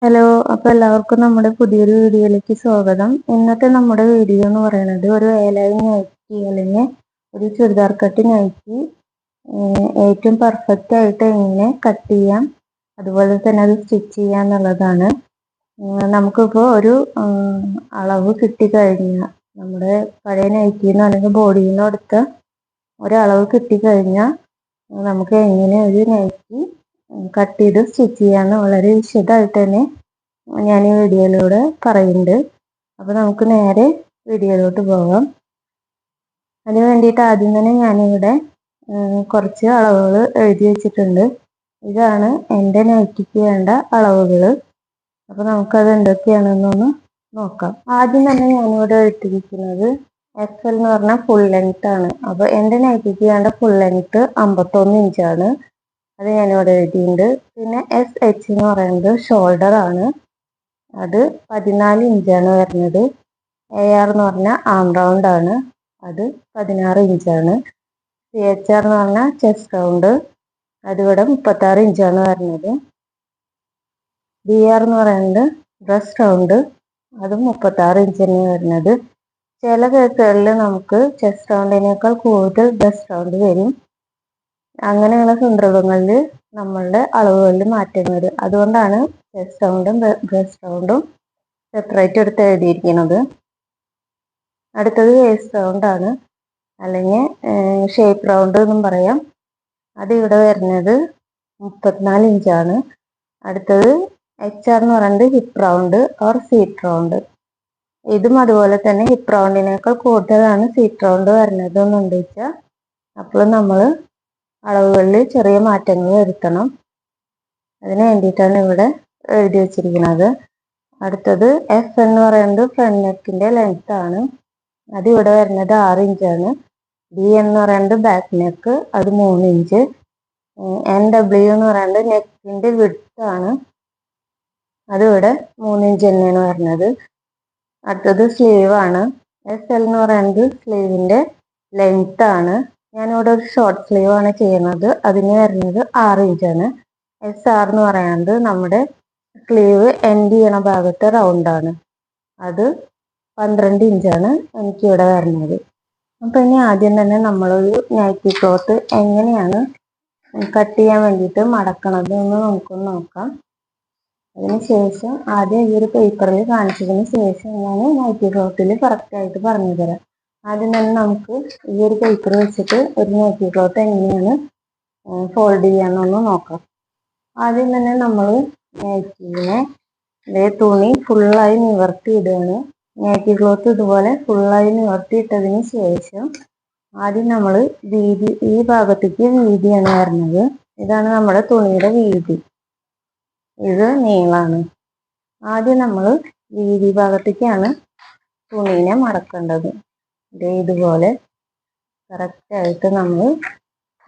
Hello, അപ്പോൾ എല്ലാവർക്കും നമ്മുടെ പുതിയൊരു വീഡിയോയിലേക്ക് സ്വാഗതം. ഇന്നത്തെ നമ്മുടെ വീഡിയോ എന്ന് പറയുന്നത് ഒരു എലൈൻ നൈറ്റി അല്ലെങ്കിൽ ഒരു ചുരിദാർ കട്ട് നൈറ്റി ഏറ്റവും പെർഫെക്റ്റ് ആയിട്ട് എങ്ങനെ കട്ട് ചെയ്യാം, അതുപോലെ തന്നെ അത് സ്റ്റിച്ച് ചെയ്യാം എന്നുള്ളതാണ്. നമുക്കിപ്പോൾ ഒരു അളവ് കിട്ടിക്കഴിഞ്ഞാൽ, നമ്മുടെ പഴയ നൈറ്റിന്നോ അല്ലെങ്കിൽ ബോഡിയിൽ എടുത്ത ഒരളവ് കിട്ടിക്കഴിഞ്ഞാൽ നമുക്ക് എങ്ങനെ ഒരു നൈറ്റി കട്ട് ചെയ്ത് സ്റ്റിച്ച് ചെയ്യാമെന്ന് വളരെ വിശദമായിട്ട് തന്നെ ഞാൻ ഈ വീഡിയോയിലൂടെ പറയുന്നുണ്ട്. അപ്പോൾ നമുക്ക് നേരെ വീഡിയോയിലോട്ട് പോകാം. അതിന് വേണ്ടിയിട്ട് ആദ്യം തന്നെ ഞാനിവിടെ കുറച്ച് അളവുകൾ എഴുതി വെച്ചിട്ടുണ്ട്. ഇതാണ് എൻ്റെ നൈറ്റിക്ക് വേണ്ട അളവുകൾ. അപ്പോൾ നമുക്കത് എന്തൊക്കെയാണെന്നൊന്ന് നോക്കാം. ആദ്യം തന്നെ ഞാനിവിടെ എടുത്തിരിക്കുന്നത് എക്സ് എൽ എന്ന് പറഞ്ഞാൽ ഫുൾ ലെങ്ത് ആണ്. അപ്പോൾ എൻ്റെ നൈറ്റിക്ക് വേണ്ട ഫുൾ ലെങ്ത് 51 ഇഞ്ചാണ്. അത് ഞാനിവിടെ എഴുതിയിട്ടുണ്ട്. പിന്നെ എസ് എച്ച് എന്ന് പറയുന്നത് ഷോൾഡർ ആണ്. അത് 14 ഇഞ്ചാണ് വരുന്നത്. എ ആർ എന്ന് പറഞ്ഞാൽ ആം റൗണ്ട് ആണ്. അത് 16 ഇഞ്ചാണ്. സി എച്ച് ആർ എന്ന് പറഞ്ഞാൽ ചെസ്റ്റ് റൗണ്ട്. അതിവിടെ 36 ഇഞ്ചാണ് വരുന്നത്. ബി ആർ എന്ന് പറയുന്നത് ബ്രസ്റ്റ് റൗണ്ട്. അതും 36 ഇഞ്ച് തന്നെ വരുന്നത്. ചില കേസുകളിൽ നമുക്ക് ചെസ്റ്റ് റൗണ്ടിനേക്കാൾ കൂടുതൽ ബ്രസ്റ്റ് റൗണ്ട് വരും. അങ്ങനെയുള്ള സന്ദർഭങ്ങളിൽ നമ്മളുടെ അളവുകളിൽ മാറ്റം വരും. അതുകൊണ്ടാണ് ചെസ്റ്റ് റൗണ്ടും ബ്രസ്റ്റ് റൗണ്ടും സെപ്പറേറ്റ് എടുത്ത് എഴുതിയിരിക്കുന്നത്. അടുത്തത് വേസ്റ്റ് റൗണ്ട് ആണ്, അല്ലെങ്കിൽ ഷേപ്പ് റൗണ്ട് എന്നും പറയാം. അത് ഇവിടെ വരുന്നത് 34 ഇഞ്ചാണ്. അടുത്തത് എച്ച് ആർ എന്ന് പറയുന്നത് hip round or seat round. ഇതും അതുപോലെ തന്നെ ഹിപ്പ് റൗണ്ടിനേക്കാൾ കൂടുതലാണ് സീറ്റ് റൗണ്ട് വരുന്നത് എന്നുണ്ട് വെച്ചാൽ അപ്പോൾ നമ്മൾ അളവുകളിൽ ചെറിയ മാറ്റങ്ങൾ വരുത്തണം. അതിന് വേണ്ടിയിട്ടാണ് ഇവിടെ എഴുതി വെച്ചിരിക്കുന്നത്. അടുത്തത് എഫ് എന്ന് പറയുന്നത് ഫ്രണ്ട് നെക്കിൻ്റെ ലെങ്ത് ആണ്. അത് ഇവിടെ വരുന്നത് 6 ഇഞ്ചാണ്. ബി എന്ന് പറയുന്നത് ബാക്ക് നെക്ക്, അത് 3 ഇഞ്ച്. എൻ ഡബ്ല്യു എന്ന് പറയുന്നത് നെക്കിൻ്റെ വിഡ്ത്ത് ആണ്. അതിവിടെ 3 ഇഞ്ച് തന്നെയാണ് വരുന്നത്. അടുത്തത് സ്ലീവ് ആണ്. എസ് എൽ എന്ന് പറയുന്നത് സ്ലീവിൻ്റെ ലെങ്ത് ആണ്. ഞാനിവിടെ ഒരു ഷോർട്ട് സ്ലീവ് ആണ് ചെയ്യുന്നത്. അതിന് വരുന്നത് 6 ഇഞ്ചാണ്. എസ് ആർ എന്ന് പറയുന്നത് നമ്മുടെ സ്ലീവ് എൻഡ് ചെയ്യണ ഭാഗത്തെ റൗണ്ടാണ്. അത് 12 ഇഞ്ചാണ് എനിക്കിവിടെ വരുന്നത്. അപ്പം ഇനി ആദ്യം തന്നെ നമ്മളൊരു നൈറ്റി ക്ലോത്ത് എങ്ങനെയാണ് കട്ട് ചെയ്യാൻ വേണ്ടിയിട്ട് മടക്കണത് എന്ന് നമുക്കൊന്ന് നോക്കാം. അതിന് ശേഷം ആദ്യം ഈ ഒരു പേപ്പറിൽ കാണിച്ചതിന് ശേഷം ഞാൻ നൈറ്റി ക്ലോത്തിൽ കറക്റ്റായിട്ട് പറഞ്ഞു തരാം. ആദ്യം തന്നെ നമുക്ക് ഈ ഒരു പേപ്പർ വെച്ചിട്ട് ഒരു നൈറ്റി ക്ലോത്ത് എങ്ങനെയാണ് ഫോൾഡ് ചെയ്യാമെന്നൊന്ന് നോക്കാം. ആദ്യം തന്നെ നമ്മൾ നൈറ്റിനെ തുണി ഫുള്ളായി നിവർത്തി ഇടുകയാണ്. നൈറ്റി ക്ലോത്ത് ഇതുപോലെ ഫുള്ളായി നിവർത്തി ഇട്ടതിന് ശേഷം ആദ്യം നമ്മൾ വീതി, ഈ ഭാഗത്തേക്ക് വീതിയാണ് വരുന്നത്. ഇതാണ് നമ്മുടെ തുണിയുടെ വീതി, ഇത് നീളമാണ്. ആദ്യം നമ്മൾ വീതി ഭാഗത്തേക്കാണ് തുണീനെ മടക്കേണ്ടത്. ഇതുപോലെ കറക്റ്റായിട്ട് നമ്മൾ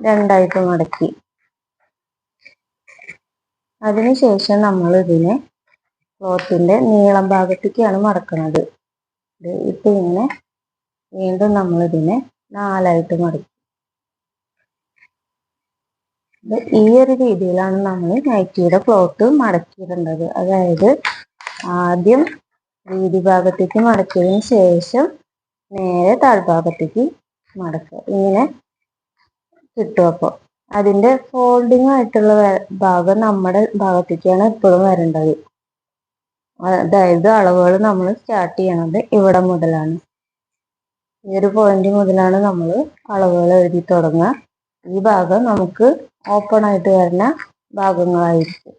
രണ്ടായിട്ട് മടക്കി. അതിനുശേഷം നമ്മൾ ഇതിനെ ക്ലോത്തിൻ്റെ നീളം ഭാഗത്തേക്കാണ് മടക്കുന്നത്. ഇപ്പം ഇങ്ങനെ വീണ്ടും നമ്മളിതിനെ 4ആയിട്ട് മടക്കി. ഈ ഒരു രീതിയിലാണ് നമ്മൾ നൈറ്റിയുടെ ക്ലോത്ത് മടക്കിയിടേണ്ടത്. അതായത് ആദ്യം വീതി ഭാഗത്തേക്ക് മടക്കിയതിന് ശേഷം നേരെ താഴ്ഭാഗത്തേക്ക് മടക്കുക. ഇങ്ങനെ കിട്ടും. അപ്പോൾ അതിൻ്റെ ഫോൾഡിങ് ആയിട്ടുള്ള ഭാഗം നമ്മുടെ ഭാഗത്തേക്കാണ് എപ്പോഴും വരേണ്ടത്. അതായത് അളവുകൾ നമ്മൾ സ്റ്റാർട്ട് ചെയ്യണത് ഇവിടെ മുതലാണ്. ഈ ഒരു പോയിന്റ് മുതലാണ് നമ്മൾ അളവുകൾ എഴുതി തുടങ്ങുക. ഈ ഭാഗം നമുക്ക് ഓപ്പൺ ആയിട്ട് വരുന്ന ഭാഗങ്ങളായിരിക്കും.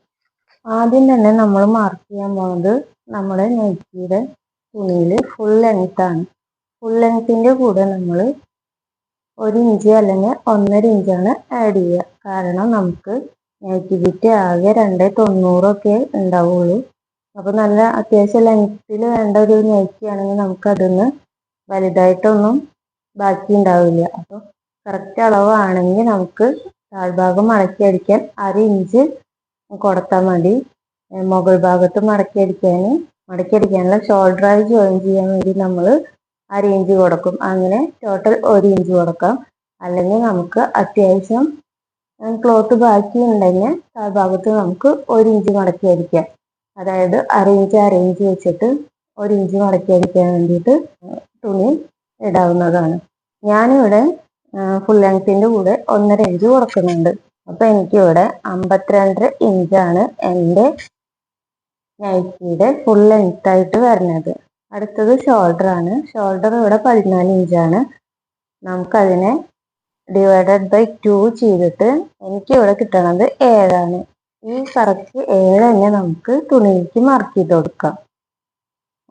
ആദ്യം തന്നെ നമ്മൾ മാർക്ക് ചെയ്യാൻ പോകുന്നത് നമ്മുടെ നൈറ്റിയുടെ തുണിയിൽ ഫുൾ ലെങ്ത് ആണ്. ഫുൾ ലെങ്ത്തിൻ്റെ കൂടെ നമ്മൾ 1 ഇഞ്ച് അല്ലെങ്കിൽ 1.5 ഇഞ്ചാണ് ആഡ് ചെയ്യുക. കാരണം നമുക്ക് നൈറ്റി ബിറ്റ് ആകെ 2.90 ഉണ്ടാവുള്ളൂ. അപ്പോൾ നല്ല അത്യാവശ്യം ലെങ്ത്തിൽ വേണ്ട ഒരു നൈറ്റി ആണെങ്കിൽ നമുക്കതൊന്ന് വലുതായിട്ടൊന്നും ബാക്കി ഉണ്ടാവില്ല. അപ്പോൾ കറക്റ്റ് അളവാണെങ്കിൽ നമുക്ക് താഴ്ഭാഗം മടക്കി അടിക്കാൻ 1/2 ഇഞ്ച് കൊടുത്താൽ മതി. മുകൾ ഭാഗത്ത് മടക്കി അടിക്കാനുള്ള ഷോൾഡറായി ജോയിൻ ചെയ്യാൻ വേണ്ടി നമ്മൾ 1/2 ഇഞ്ച് കൊടുക്കും. അങ്ങനെ ടോട്ടൽ 1 ഇഞ്ച് കൊടുക്കാം. അല്ലെങ്കിൽ നമുക്ക് അത്യാവശ്യം ക്ലോത്ത് ബാക്കി ഉണ്ടെങ്കിൽ താഴ്ഭാഗത്ത് നമുക്ക് 1 ഇഞ്ച് മടക്കി അടിക്കാം. അതായത് അരയിഞ്ച് വെച്ചിട്ട് 1 ഇഞ്ച് മടക്കി അടിക്കാൻ വേണ്ടിയിട്ട് തുണി ഇടാവുന്നതാണ്. ഞാനിവിടെ ഫുൾ ലെങ്ത്തിന്റെ കൂടെ 1.5 ഇഞ്ച് കൊടുക്കുന്നുണ്ട്. അപ്പൊ എനിക്കിവിടെ 52 ഇഞ്ചാണ് എൻ്റെ നൈറ്റിയുടെ ഫുൾ ലെങ്ത് ആയിട്ട് വരുന്നത്. അടുത്തത് ഷോൾഡർ ആണ്. ഷോൾഡർ ഇവിടെ 14 ഇഞ്ചാണ്. നമുക്കതിനെ ഡിവൈഡഡ് ബൈ 2 ചെയ്തിട്ട് എനിക്കിവിടെ കിട്ടണത് 7ആണ്. ഈ കറക്റ്റ് 7 തന്നെ നമുക്ക് തുണിയിലേക്ക് മാർക്ക് ചെയ്ത് കൊടുക്കാം.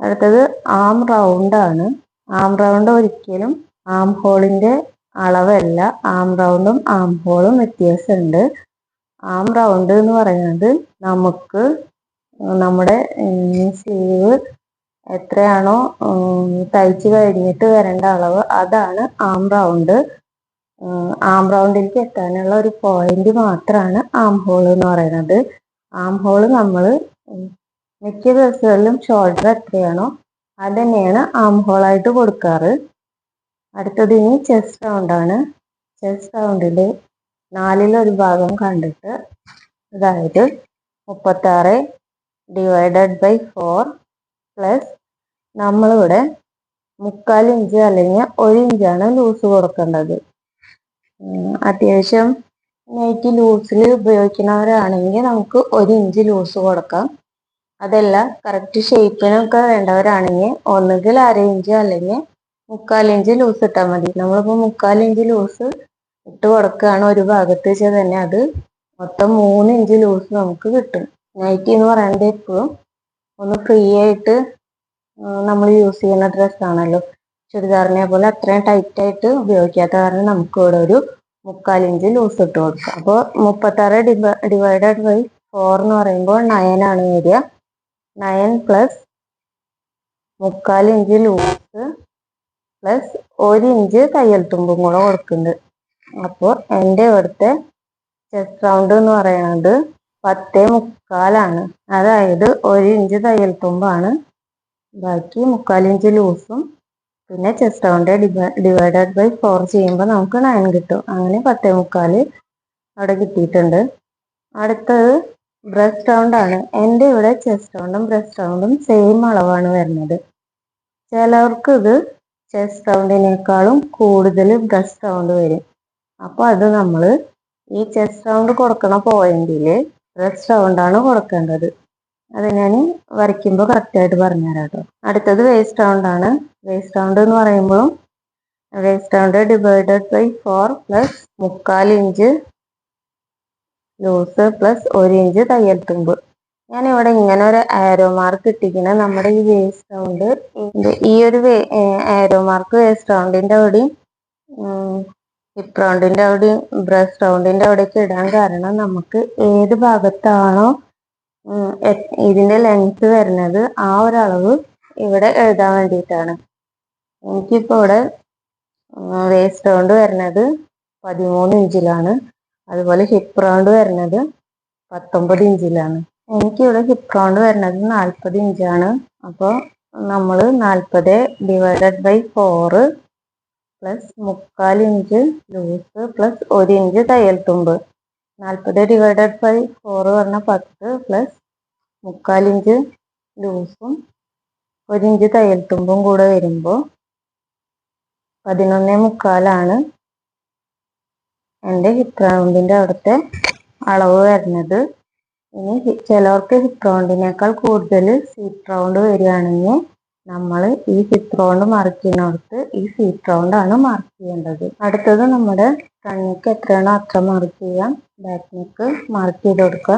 അടുത്തത് ആം റൗണ്ട് ആണ്. ആം റൗണ്ട് ഒരിക്കലും ആം ഹോളിന്റെ അളവല്ല. ആം റൗണ്ടും ആം ഹോളും വ്യത്യാസമുണ്ട്. ആം റൗണ്ട് എന്ന് പറയുന്നത് നമുക്ക് നമ്മുടെ സ്ലീവ് എത്രയാണോ തയ്ച്ച് കഴിഞ്ഞിട്ട് വരേണ്ട അളവ്, അതാണ് ആം റൗണ്ട്. ആം റൗണ്ടിലേക്ക് എത്താനുള്ള ഒരു പോയിന്റ് മാത്രമാണ് ആം ഹോൾ എന്ന് പറയുന്നത്. ആം ഹോൾ നമ്മൾ മിക്ക ഡ്രസ്സുകളിലും ഷോൾഡർ എത്രയാണോ അത് തന്നെയാണ് ആം ഹോളായിട്ട് കൊടുക്കാറ്. അടുത്തത് ഇനി ചെസ്റ്റ് റൗണ്ട് ആണ്. ചെസ്റ്റ് റൗണ്ടിന്റെ 1/4 ഭാഗം കണ്ടിട്ട്, അതായത് 36 ഡിവൈഡഡ് ബൈ 4 പ്ലസ് നമ്മളിവിടെ 3/4 ഇഞ്ച് അല്ലെങ്കിൽ 1 ഇഞ്ചാണ് ലൂസ് കൊടുക്കേണ്ടത്. അത്യാവശ്യം നൈറ്റി ലൂസിൽ ഉപയോഗിക്കുന്നവരാണെങ്കിൽ നമുക്ക് 1 ഇഞ്ച് ലൂസ് കൊടുക്കാം. അതല്ല കറക്റ്റ് ഷേപ്പിനൊക്കെ വേണ്ടവരാണെങ്കിൽ ഒന്നുകിൽ 1/2 ഇഞ്ച് അല്ലെങ്കിൽ 3/4 ഇഞ്ച് ലൂസ് ഇട്ടാൽ മതി. നമ്മളിപ്പോൾ 3/4 ഇഞ്ച് ലൂസ് ഇട്ട് കൊടുക്കുകയാണ് ഒരു ഭാഗത്ത് വെച്ചാൽ തന്നെ അത് മൊത്തം 3 ഇഞ്ച് ലൂസ് നമുക്ക് കിട്ടും. നൈറ്റി എന്ന് പറയുന്നത് എപ്പോഴും ഒന്ന് ഫ്രീ ആയിട്ട് നമ്മൾ യൂസ് ചെയ്യുന്ന ഡ്രസ്സാണല്ലോ. ചുരിദാറിനെ പോലെ അത്രയും ടൈറ്റ് ആയിട്ട് ഉപയോഗിക്കാത്ത കാരണം നമുക്ക് ഇവിടെ ഒരു 3/4 ഇഞ്ച് ലൂസ് ഇട്ട് കൊടുക്കാം. അപ്പോൾ 36 ഡിവൈഡഡ് ബൈ 4 എന്ന് പറയുമ്പോൾ 9 ആണ് വരിക. 9 plus 3/4 inch loose plus 1 inch തയ്യൽ തുമ്പും കൂടെ കൊടുക്കുന്നുണ്ട്. അപ്പോൾ എൻ്റെ ഇവിടുത്തെ ചെസ്റ്റ് റൗണ്ട് എന്ന് പറയുന്നത് 10.75 ആണ്. അതായത് 1 ഇഞ്ച് തയ്യൽ തുമ്പാണ്, ബാക്കി 3/4 ഇഞ്ച് ലൂസും പിന്നെ ചെസ്റ്റ് റൗണ്ട് ഡിവൈഡഡ് ബൈ 4 ചെയ്യുമ്പോൾ നമുക്ക് 9 കിട്ടും. അങ്ങനെ 10.75 അവിടെ കിട്ടിയിട്ടുണ്ട്. അടുത്തത് ബ്രസ്റ്റ് റൗണ്ട് ആണ്. എൻ്റെ ഇവിടെ ചെസ്റ്റ് റൗണ്ടും ബ്രസ്റ്റ് റൗണ്ടും സെയിം അളവാണ് വരുന്നത്. ചിലവർക്ക് ഇത് ചെസ്റ്റ് റൗണ്ടിനേക്കാളും കൂടുതൽ ബ്രസ്റ്റ് റൗണ്ട് വരും. അപ്പോൾ അത് നമ്മൾ ഈ ചെസ്റ്റ് റൗണ്ട് കൊടുക്കണ പോയിന്റിൽ ബ്രസ്റ്റ് റൗണ്ടാണ് കൊടുക്കേണ്ടത്. അത് ഞാൻ വരയ്ക്കുമ്പോൾ കറക്റ്റായിട്ട് പറഞ്ഞുതരാം കേട്ടോ. അടുത്തത് വേസ്റ്റ് റൗണ്ട് ആണ്. വേസ്റ്റ് റൗണ്ട് എന്ന് പറയുമ്പോൾ waist round divided by 4 plus 3/4 inch loose plus 1 inch തയ്യൽ തുമ്പ്. ഞാനിവിടെ ഇങ്ങനെ ഒരു ആരോ മാർക്ക് ഇട്ടിരിക്കുന്നത് നമ്മുടെ ഈ വേസ്റ്റ് റൗണ്ട്, ഈ ഒരു ആരോ മാർക്ക് വേസ്റ്റ് റൗണ്ടിന്റെ അവിടെയും ഹിപ്പ് റൗണ്ടിന്റെ അവിടെയും ബ്രസ്റ്റ് റൗണ്ടിന്റെ അവിടേക്ക് ഇടാൻ കാരണം നമുക്ക് ഏത് ഭാഗത്താണോ ഇതിന്റെ ലെങ്ത് വരുന്നത് ആ ഒരു അളവ് ഇവിടെ എഴുതാൻ വേണ്ടിയിട്ടാണ്. എനിക്കിപ്പോൾ ഇവിടെ വേസ്റ്റ് റൗണ്ട് വരുന്നത് 13 ഇഞ്ചിലാണ്. അതുപോലെ ഹിപ്പ് റൗണ്ട് വരുന്നത് 19 ഇഞ്ചിലാണ്. എനിക്കിവിടെ ഹിപ്പ് റൗണ്ട് വരുന്നത് 40 ഇഞ്ചാണ്. അപ്പോൾ നമ്മൾ 40 divided by 4 plus 3/4 inch loose plus 1 inch തയ്യൽ തുമ്പ്. 40 ഡിവൈഡഡ് ബൈ 4 പറഞ്ഞാൽ 10 പ്ലസ് 3/4 ഇഞ്ച് ലൂസും 1 ഇഞ്ച് തയ്യൽ തുമ്പും കൂടെ വരുമ്പോൾ 11.75 എൻ്റെ ഹിപ്പ് റൗണ്ടിന്റെ അവിടുത്തെ അളവ് വരുന്നത്. ഇനി ചിലവർക്ക് ഹിപ്പ് റൗണ്ടിനേക്കാൾ കൂടുതൽ സീറ്റ് റൗണ്ട് വരികയാണെങ്കിൽ നമ്മൾ ഈ ഹിപ്പ് റൗണ്ട് മാർക്ക് ചെയ്യുന്നിടത്ത് ഈ സീറ്റ് റൗണ്ട് ആണ് മാർക്ക് ചെയ്യേണ്ടത്. അടുത്തത് നമ്മുടെ ഫ്രണ്ട് നെക്ക് എത്രയാണോ അത്ര മാർക്ക് ചെയ്യാം, ബാക്ക് നെക്ക് മാർക്ക് ചെയ്ത് കൊടുക്കുക.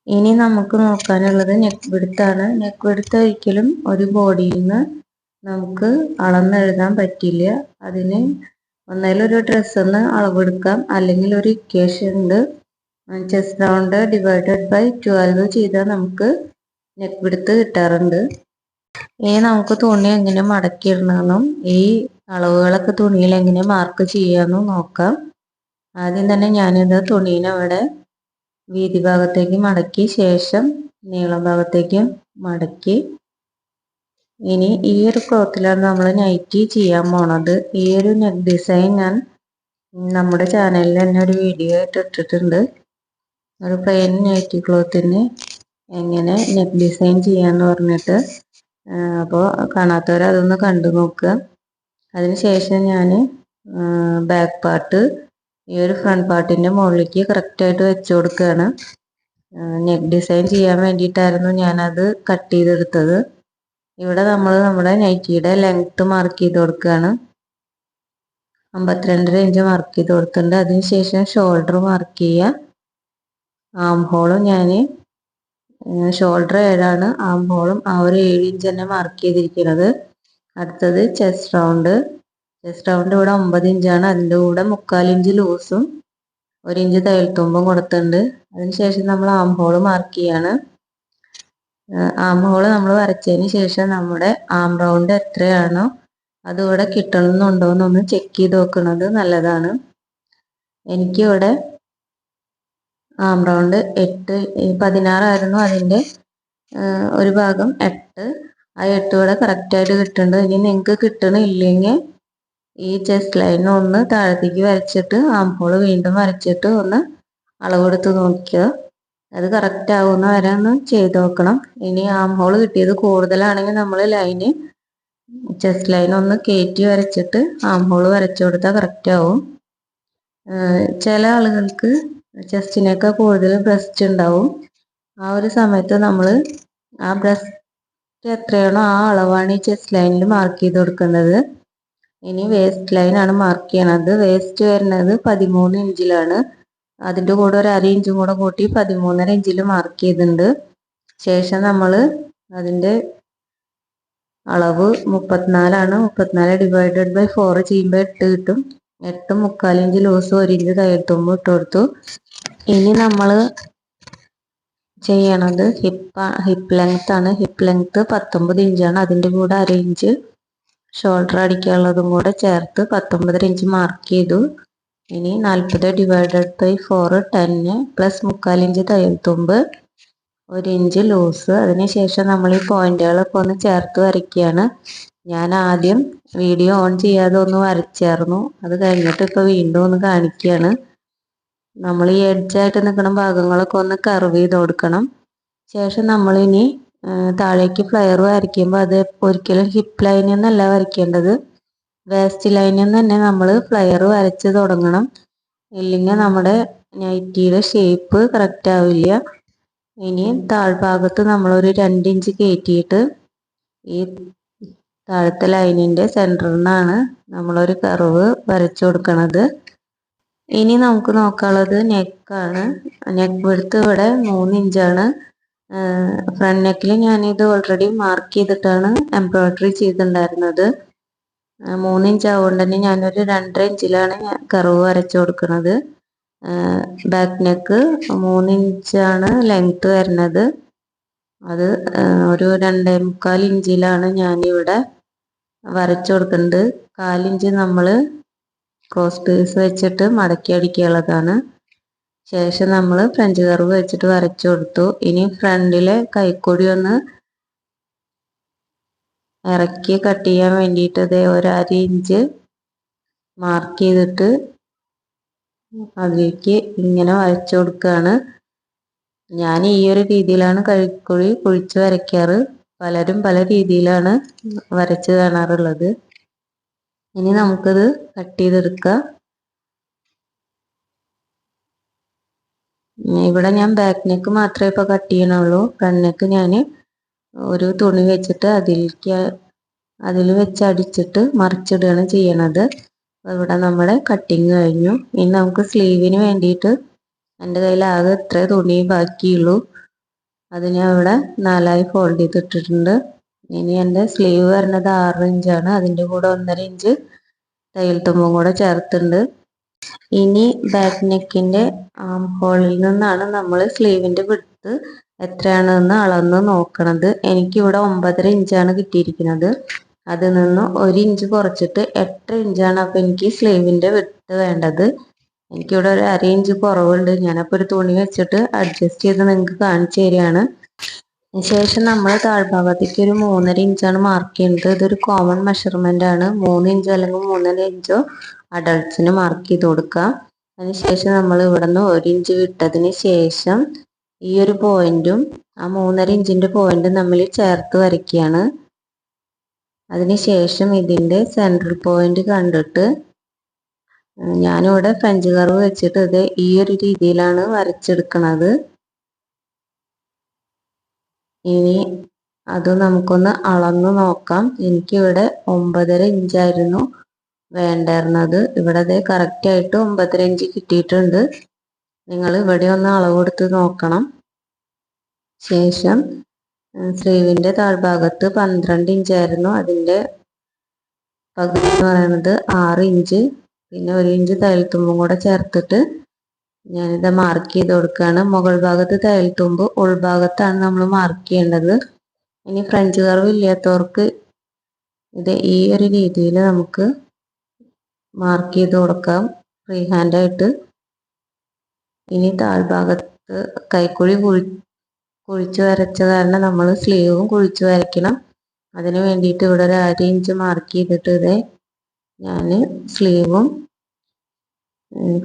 ഇനി നമുക്ക് നോക്കാനുള്ളത് നെക്ക് വിഡ്ത്താണ്. നെക്ക് വിഡ്ത്ത് ഒരിക്കലും ഒരു ബോഡിയിൽ നിന്ന് നമുക്ക് അളന്നെഴുതാൻ പറ്റില്ല. അതിന് ഒന്നേലും ഒരു ഡ്രസ്സൊന്ന് അളവെടുക്കാം, അല്ലെങ്കിൽ ഒരു ഇക്വേഷൻ ഉണ്ട്. ചെസ്റ്റ് റൗണ്ട് ഡിവൈഡഡ് ബൈ 12 ചെയ്താൽ നമുക്ക് നെക്ക് വിഡ്ത്ത് കിട്ടാറുണ്ട്. ഇനി നമുക്ക് തുണി എങ്ങനെ മടക്കിയിടണമെന്നും ഈ അളവുകളൊക്കെ തുണിയിൽ എങ്ങനെ മാർക്ക് ചെയ്യാമെന്നും നോക്കാം. ആദ്യം തന്നെ ഞാനിത് തുണീനെ ഇവിടെ വീതി ഭാഗത്തേക്ക് മടക്കി ശേഷം നീളം ഭാഗത്തേക്ക് മടക്കി. ഇനി ഈ ഒരു ക്ലോത്തിലാണ് നമ്മൾ നൈറ്റി ചെയ്യാൻ പോണത്. ഈ ഒരു നെക്ക് ഡിസൈൻ ഞാൻ നമ്മുടെ ചാനലിൽ തന്നെ ഒരു വീഡിയോ ആയിട്ട് ഇട്ടിട്ടുണ്ട്. ഒരു പ്ലെയിൻ നൈറ്റി ക്ലോത്തിന് എങ്ങനെ നെക്ക് ഡിസൈൻ ചെയ്യാന്ന് പറഞ്ഞിട്ട്. അപ്പോൾ കാണാത്തവർ അതൊന്ന് കണ്ടു നോക്കുക. അതിനുശേഷം ഞാൻ ബാക്ക് പാർട്ട് ഈ ഒരു ഫ്രണ്ട് പാർട്ടിൻ്റെ മുകളിലേക്ക് കറക്റ്റായിട്ട് വെച്ച് കൊടുക്കുകയാണ്. നെക്ക് ഡിസൈൻ ചെയ്യാൻ വേണ്ടിയിട്ടായിരുന്നു ഞാനത് കട്ട് ചെയ്തെടുത്തത്. ഇവിടെ നമ്മൾ നമ്മുടെ നൈറ്റിയുടെ ലെങ്ത്ത് മാർക്ക് ചെയ്ത് കൊടുക്കുകയാണ്. 52 ഇഞ്ച് മാർക്ക് ചെയ്ത് കൊടുത്തിട്ടുണ്ട്. അതിനുശേഷം ഷോൾഡർ മാർക്ക് ചെയ്യുക. ആം ഹോളും ഞാൻ ഷോൾഡർ 7 ആം ഹോളും ആ ഒരു 7 ഇഞ്ച് തന്നെ മാർക്ക് ചെയ്തിരിക്കുന്നത്. അടുത്തത് ചെസ്റ്റ് റൗണ്ട് ഇവിടെ 9 ഇഞ്ചാണ്. അതിൻ്റെ കൂടെ 3/4 ഇഞ്ച് ലൂസും 1 ഇഞ്ച് തയ്യൽത്തുമ്പും കൊടുത്തിട്ടുണ്ട്. അതിനുശേഷം നമ്മൾ ആം ഹോൾ മാർക്ക് ചെയ്യാണ്. ആം ഹോൾ നമ്മൾ വരച്ചതിന് ശേഷം നമ്മുടെ ആം റൗണ്ട് എത്രയാണോ അതിവിടെ കിട്ടണമെന്നുണ്ടോ എന്നൊന്ന് ചെക്ക് ചെയ്ത് നോക്കുന്നത് നല്ലതാണ്. എനിക്കിവിടെ ആം റൗണ്ട് 16 അതിൻ്റെ ഒരു ഭാഗം 8. ആ 8 ഇവിടെ കറക്റ്റായിട്ട് കിട്ടുന്നുണ്ട്. ഇനി നിങ്ങൾക്ക് കിട്ടണില്ലെങ്കിൽ ഈ ചെസ്റ്റ് ലൈൻ ഒന്ന് താഴത്തേക്ക് വരച്ചിട്ട് ആം ഹോൾ വീണ്ടും വരച്ചിട്ട് ഒന്ന് അളവെടുത്ത് നോക്കുക. അത് കറക്റ്റ് ആവുന്ന വരെ ഒന്ന് ചെയ്ത് നോക്കണം. ഇനി ആം ഹോൾ കിട്ടിയത് കൂടുതലാണെങ്കിൽ നമ്മൾ ചെസ്റ്റ് ലൈൻ ഒന്ന് കയറ്റി വരച്ചിട്ട് ആം ഹോൾ വരച്ചു കൊടുത്താൽ കറക്റ്റ് ആവും. ചില ആളുകൾക്ക് ചെസ്റ്റിനേക്കാൾ കൂടുതൽ ബ്രസ്റ്റ് ഉണ്ടാവും. ആ ഒരു സമയത്ത് നമ്മൾ ആ ബ്രസ്റ്റ് എത്രയാണോ ആ അളവാണ് ഈ ചെസ്റ്റ് ലൈനിൽ മാർക്ക് ചെയ്ത് കൊടുക്കുന്നത്. ഇനി വേസ്റ്റ് ലൈനാണ് മാർക്ക് ചെയ്യണത്. വേസ്റ്റ് വരുന്നത് 13 ഇഞ്ചിലാണ്. അതിൻ്റെ കൂടെ ഒരു 1/2 ഇഞ്ചും കൂടെ കൂട്ടി 13.5 ഇഞ്ചിൽ മാർക്ക് ചെയ്തിട്ടുണ്ട്. ശേഷം നമ്മൾ അതിൻ്റെ അളവ് 34 34 ഡിവൈഡഡ് ബൈ 4 ചെയ്യുമ്പോൾ 8 കിട്ടും. 8 3/4 ഇഞ്ച് ലൂസ് 1 ഇഞ്ച് തയ്യൽത്തുമ്പ് ഇട്ട് കൊടുത്തു. ഇനി നമ്മൾ ചെയ്യണത് ഹിപ്പ് ലെങ്ത് ആണ്. ഹിപ്പ് ലെങ്ത് 19 ഇഞ്ചാണ്. അതിൻ്റെ കൂടെ 1/2 ഇഞ്ച് ഷോൾഡർ അടിക്കാനുള്ളതും കൂടെ ചേർത്ത് 19 ഇഞ്ച് മാർക്ക് ചെയ്തു. ഇനി 40 ഡിവൈഡഡ് ബൈ 4 10 പ്ലസ് 3/4 ഇഞ്ച് തയ്യൽത്തുമ്പ് 1 ഇഞ്ച് ലൂസ്. അതിനുശേഷം നമ്മൾ ഈ പോയിന്റുകളൊക്കെ ഒന്ന് ചേർത്ത് വരയ്ക്കുകയാണ്. ഞാൻ ആദ്യം വീഡിയോ ഓൺ ചെയ്യാതെ ഒന്ന് വരച്ചായിരുന്നു. അത് കഴിഞ്ഞിട്ട് ഇപ്പോൾ വീണ്ടും ഒന്ന് കാണിക്കുകയാണ്. നമ്മൾ ഈ എഡ്ജായിട്ട് നിൽക്കുന്ന ഭാഗങ്ങളൊക്കെ ഒന്ന് കർവ് ചെയ്ത് കൊടുക്കണം. ശേഷം നമ്മളിനി താഴേക്ക് ഫ്ലയർ വരയ്ക്കുമ്പോൾ അത് ഒരിക്കലും ഹിപ്പ് ലൈനിൽ നിന്നല്ല വരയ്ക്കേണ്ടത്, വേസ്റ്റ് ലൈനിൽ നിന്ന് തന്നെ നമ്മൾ ഫ്ലയർ വരച്ച് തുടങ്ങണം. ഇല്ലെങ്കിൽ നമ്മുടെ നൈറ്റിയുടെ ഷേപ്പ് കറക്റ്റ് ആവില്ല. ഇനി താഴ്ഭാഗത്ത് നമ്മളൊരു 2 ഇഞ്ച് കയറ്റിയിട്ട് ഈ താഴത്തെ ലൈനിൻ്റെ സെൻറ്ററിൽ നിന്നാണ് നമ്മളൊരു കർവ് വരച്ചു കൊടുക്കണത്. ഇനി നമുക്ക് നോക്കാനുള്ളത് നെക്കാണ്. നെക്ക് വിഡ്ത്ത് ഇവിടെ 3 ഇഞ്ചാണ്. ഫ്രണ്ട് നെക്കിൽ ഞാനിത് ഓൾറെഡി മാർക്ക് ചെയ്തിട്ടാണ് എംബ്രോയ്ഡറി ചെയ്തിട്ടുണ്ടായിരുന്നത്. 3 ഇഞ്ച് ആവുകൊണ്ട് തന്നെ ഞാനൊരു 2.5 ഇഞ്ചിലാണ് കർവ് വരച്ചു കൊടുക്കുന്നത്. ബാക്ക് നെക്ക് 3 ഇഞ്ചാണ് ലെങ്ത്ത് വരുന്നത്. അത് ഒരു 2.25 ഇഞ്ചിലാണ് ഞാനിവിടെ വരച്ചു കൊടുക്കുന്നത്. 1/4 ഇഞ്ച് നമ്മൾ ക്രോസ് പീസ് വെച്ചിട്ട് മടക്കി അടിക്കാനുള്ളതാണ്. ശേഷം നമ്മൾ ഫ്രഞ്ച് കർവ് വെച്ചിട്ട് വരച്ചു കൊടുത്തു. ഇനി ഫ്രണ്ടിലെ കൈക്കൊടി ഒന്ന് ഇറക്കി കട്ട് ചെയ്യാൻ വേണ്ടിയിട്ട് ഒരു 1/2 ഇഞ്ച് മാർക്ക് ചെയ്തിട്ട് അതിലേക്ക് ഇങ്ങനെ വരച്ചു കൊടുക്കുകയാണ്. ഞാൻ ഈ ഒരു രീതിയിലാണ് കൈക്കുഴി കുഴിച്ച് വരയ്ക്കാറ്. പലരും പല രീതിയിലാണ് വരച്ച് കാണാറുള്ളത്. ഇനി നമുക്കിത് കട്ട് ചെയ്തെടുക്കാം. ഇവിടെ ഞാൻ ബാക്ക് നെക്ക് മാത്രമേ ഇപ്പോൾ കട്ട് ചെയ്യണുള്ളൂ. ഫ്രണ്ട് നെക്ക് ഞാൻ ഒരു തുണി വെച്ചിട്ട് അതിൽ വെച്ച് അടിച്ചിട്ട് മറിച്ചിടുകയാണ് ചെയ്യണത്. ഇവിടെ നമ്മുടെ കട്ടിങ് കഴിഞ്ഞു. ഇനി നമുക്ക് സ്ലീവിന് വേണ്ടിയിട്ട് എൻ്റെ കയ്യിൽ ആകെ ഇത്രേ തുണി ബാക്കിയുള്ളൂ. അത് ഞാൻ ഇവിടെ 4ആയി ഫോൾഡ് ചെയ്തിട്ടിട്ടുണ്ട്. ഇനി എൻ്റെ സ്ലീവ് വരുന്നത് 6 ഇഞ്ചാണ്. അതിൻ്റെ കൂടെ 1.5 ഇഞ്ച് തയ്യൽ തുമ്പും കൂടെ ചേർത്തിട്ടുണ്ട്. ഇനി ബാക്ക് നെക്കിൻ്റെ ആം ഹോളിൽ നിന്നാണ് നമ്മൾ സ്ലീവിൻ്റെ വിഡ്ത്ത് എത്രയാണെന്ന് അളന്ന് നോക്കണത്. എനിക്കിവിടെ 9.5 ഇഞ്ചാണ് കിട്ടിയിരിക്കുന്നത്. അതിൽ നിന്ന് 1 ഇഞ്ച് കുറച്ചിട്ട് 8 ഇഞ്ചാണ് അപ്പോൾ എനിക്ക് സ്ലീവിൻ്റെ വിഡ്ത്ത് വേണ്ടത്. എനിക്കിവിടെ ഒരു 1/2 ഇഞ്ച് കുറവുണ്ട്. ഞാനപ്പോൾ ഒരു തുണി വെച്ചിട്ട് അഡ്ജസ്റ്റ് ചെയ്ത് നിങ്ങൾക്ക് കാണിച്ചു തരികയാണ്. ശേഷം നമ്മൾ താഴ്ഭാഗത്തേക്ക് ഒരു 3.5 ഇഞ്ചാണ് മാർക്ക് ചെയ്യുന്നത്. ഇതൊരു കോമൺ മെഷർമെൻ്റ് ആണ്. 3 ഇഞ്ചോ അല്ലെങ്കിൽ 3.5 ഇഞ്ചോ അഡൾട്ട്സിന് മാർക്ക് ചെയ്ത് കൊടുക്കാം. അതിനുശേഷം നമ്മൾ ഇവിടെ നിന്ന് 1 ഇഞ്ച് വിട്ടതിന് ശേഷം ഈ ഒരു പോയിന്റും ആ 3.5 ഇഞ്ചിന്റെ പോയിന്റും തമ്മിൽ ചേർത്ത് വരയ്ക്കുകയാണ്. അതിനുശേഷം ഇതിന്റെ സെൻട്രൽ പോയിന്റ് കണ്ടിട്ട് ഞാനിവിടെ ഫ്രഞ്ച് കർവ് വെച്ചിട്ട് ഇത് ഈ ഒരു രീതിയിലാണ് വരച്ചെടുക്കുന്നത്. ഇനി അത് നമുക്കൊന്ന് അളന്നു നോക്കാം. എനിക്കിവിടെ 9.5 ഇഞ്ചായിരുന്നു വേണ്ടായിരുന്നത്. ഇവിടെ അത് കറക്റ്റ് ആയിട്ട് 9.5 ഇഞ്ച് കിട്ടിയിട്ടുണ്ട്. നിങ്ങൾ ഇവിടെ ഒന്ന് അളവെടുത്ത് നോക്കണം. ശേഷം സ്ലീവിന്റെ താഴ്ഭാഗത്ത് 12 ഇഞ്ചായിരുന്നു, അതിന്റെ പകുതി എന്ന് പറയുന്നത് 6 ഇഞ്ച്, പിന്നെ 1 ഇഞ്ച് തയ്യൽത്തുമ്പും കൂടെ ചേർത്തിട്ട് ഞാനിത് മാർക്ക് ചെയ്ത് കൊടുക്കുകയാണ്. മുകൾ ഭാഗത്ത് തയ്യൽത്തുമ്പ്, ഉൾഭാഗത്താണ് നമ്മൾ മാർക്ക് ചെയ്യേണ്ടത്. ഇനി ഫ്രഞ്ച് കർവ് ഇല്ലാത്തവർക്ക് ഇത് ഈ ഒരു രീതിയിൽ നമുക്ക് മാർക്ക് ചെയ്ത് കൊടുക്കാം ഫ്രീ ഹാൻഡ് ആയിട്ട്. ഇനി താഴ്ഭാഗത്ത് കൈക്കുഴി കുഴിച്ചു വരച്ച കാരണം നമ്മൾ സ്ലീവും കുഴിച്ചു വരയ്ക്കണം. അതിന് വേണ്ടിയിട്ട് ഇവിടെ ഒരു 1/2 ഇഞ്ച് മാർക്ക് ചെയ്തിട്ട് ഇത് ഞാൻ സ്ലീവും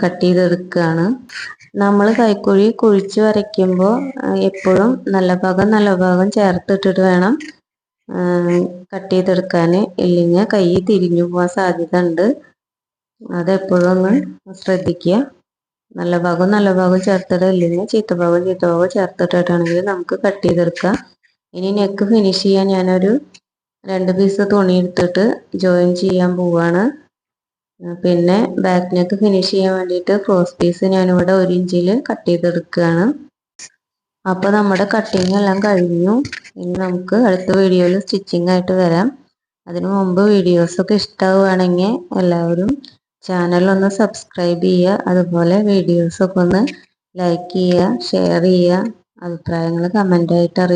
കട്ട് ചെയ്തെടുക്കുകയാണ്. നമ്മൾ കൈക്കുഴി കുഴിച്ചു വരയ്ക്കുമ്പോൾ എപ്പോഴും നല്ല ഭാഗം ചേർത്തിട്ടിട്ട് വേണം കട്ട് ചെയ്തെടുക്കാൻ. ഇല്ലെങ്കിൽ കൈ തിരിഞ്ഞു പോകാൻ സാധ്യത ഉണ്ട്. അതെപ്പോഴും ഒന്ന് ശ്രദ്ധിക്കുക. നല്ല ഭാഗം ചേർത്തിട്ട്, ഇല്ലെങ്കിൽ ചീത്ത ഭാഗം ചേർത്തിട്ടാണെങ്കിൽ നമുക്ക് കട്ട് ചെയ്തെടുക്കാം. ഇനി നെക്ക് ഫിനിഷ് ചെയ്യാൻ ഞാനൊരു 2 പീസ് തുണി എടുത്തിട്ട് ജോയിൻ ചെയ്യാൻ പോവാണ്. പിന്നെ ബാക്ക് നെക്ക് ഫിനിഷ് ചെയ്യാൻ വേണ്ടിയിട്ട് ക്രോസ് പീസ് ഞാനിവിടെ 1 ഇഞ്ചിൽ കട്ട് ചെയ്തെടുക്കുകയാണ്. അപ്പോൾ നമ്മുടെ കട്ടിങ് എല്ലാം കഴിഞ്ഞു. ഇനി നമുക്ക് അടുത്ത വീഡിയോയിൽ സ്റ്റിച്ചിങ് ആയിട്ട് വരാം. അതിനു മുമ്പ് വീഡിയോസൊക്കെ ഇഷ്ടമാവുകയാണെങ്കിൽ എല്ലാവരും ചാനൽ ഒന്ന് സബ്സ്ക്രൈബ് ചെയ്യുക. അതുപോലെ വീഡിയോസൊക്കെ ഒന്ന് ലൈക്ക് ചെയ്യുക, ഷെയർ ചെയ്യുക, അഭിപ്രായങ്ങൾ കമൻ്റായിട്ട് അറിയിക്കുക.